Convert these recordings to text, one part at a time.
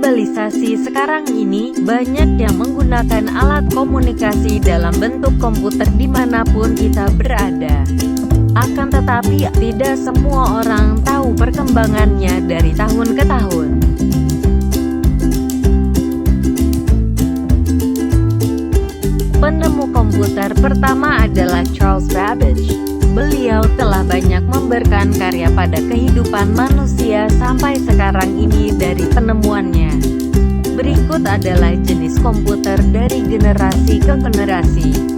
globalisasi sekarang ini, banyak yang menggunakan alat komunikasi dalam bentuk komputer dimanapun kita berada. Akan tetapi, tidak semua orang tahu perkembangannya dari tahun ke tahun. Penemu komputer pertama adalah Charles Babbage. Beliau telah banyak memberikan karya pada kehidupan manusia sampai sekarang ini dari penemuannya. Berikut adalah jenis komputer dari generasi ke generasi.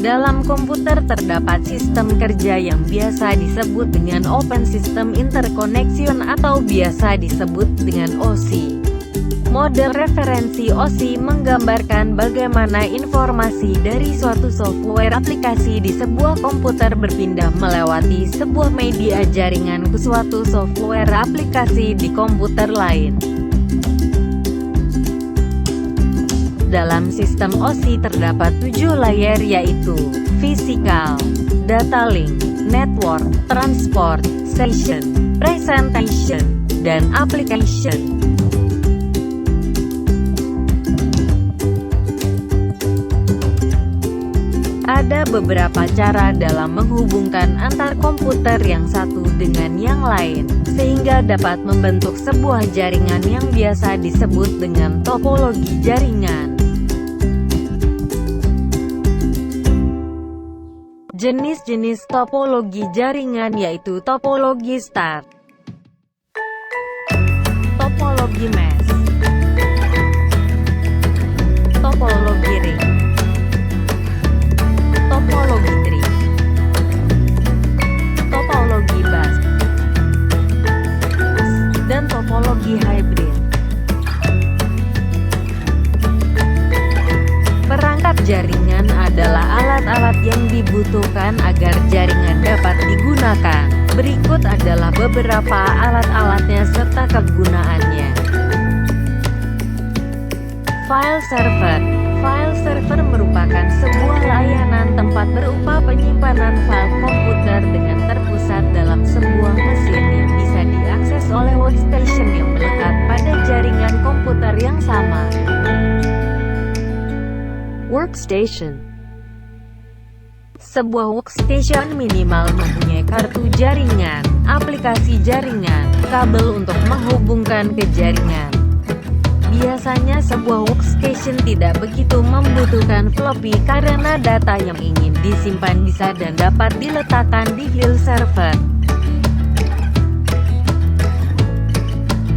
Dalam komputer terdapat sistem kerja yang biasa disebut dengan Open System Interconnection atau biasa disebut dengan OSI. Model referensi OSI menggambarkan bagaimana informasi dari suatu software aplikasi di sebuah komputer berpindah melewati sebuah media jaringan ke suatu software aplikasi di komputer lain. Dalam sistem OSI terdapat 7 layer yaitu Physical, Data Link, Network, Transport, Session, Presentation, dan Application. Ada beberapa cara dalam menghubungkan antar komputer yang satu dengan yang lain, sehingga dapat membentuk sebuah jaringan yang biasa disebut dengan topologi jaringan. Jenis-jenis topologi jaringan yaitu topologi start, topologi mesh, topologi ring, topologi tree, topologi bus, dan topologi hybrid. Perangkat jaringan adalah alat-alat yang dibutuhkan agar jaringan dapat digunakan. Berikut adalah beberapa alat-alatnya serta kegunaannya. File server. File server merupakan sebuah layanan tempat berupa penyimpanan file komputer dengan terpusat dalam sebuah mesin yang bisa diakses oleh workstation yang melekat pada jaringan komputer yang sama. Workstation. Sebuah workstation minimal mempunyai kartu jaringan, aplikasi jaringan, kabel untuk menghubungkan ke jaringan. Biasanya sebuah workstation tidak begitu membutuhkan floppy karena data yang ingin disimpan bisa dan dapat diletakkan di file server.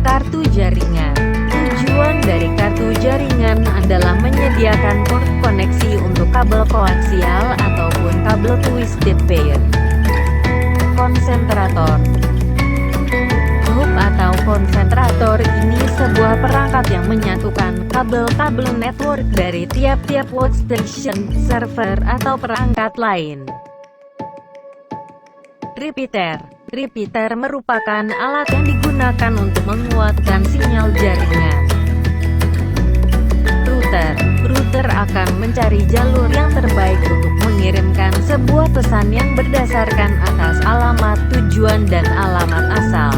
Kartu jaringan. Tujuan dari kartu jaringan adalah menyediakan port koneksi untuk kabel koaksial ataupun kabel twisted pair. Konsentrator. Hub atau konsentrator ini sebuah perangkat yang menyatukan kabel-kabel network dari tiap-tiap workstation, server, atau perangkat lain. Repeater. Repeater merupakan alat yang digunakan untuk menguatkan sinyal jaringan. Router akan mencari jalur yang terbaik untuk mengirimkan sebuah pesan yang berdasarkan atas alamat tujuan dan alamat asal.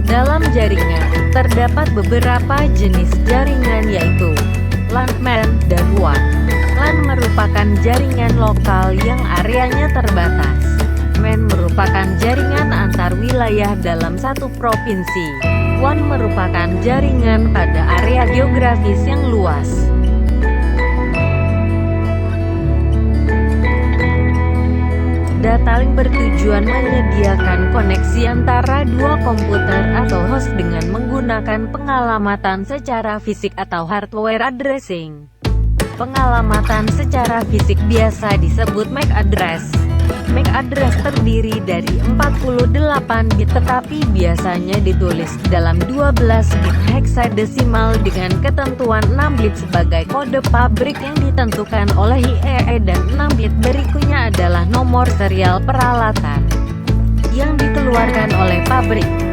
Dalam jaringan, terdapat beberapa jenis jaringan yaitu LAN, MAN, dan WAN. LAN merupakan jaringan lokal yang areanya terbatas. MAN merupakan jaringan antar wilayah dalam satu provinsi. WAN merupakan jaringan pada area geografis yang luas. Data link bertujuan menyediakan koneksi antara dua komputer atau host dengan menggunakan pengalamatan secara fisik atau hardware addressing. Pengalamatan secara fisik biasa disebut MAC address. MAC address terdiri dari 48 bit tetapi biasanya ditulis dalam 12 bit heksadesimal dengan ketentuan 6 bit sebagai kode pabrik yang ditentukan oleh IEEE dan 6 bit berikutnya adalah nomor serial peralatan yang dikeluarkan oleh pabrik.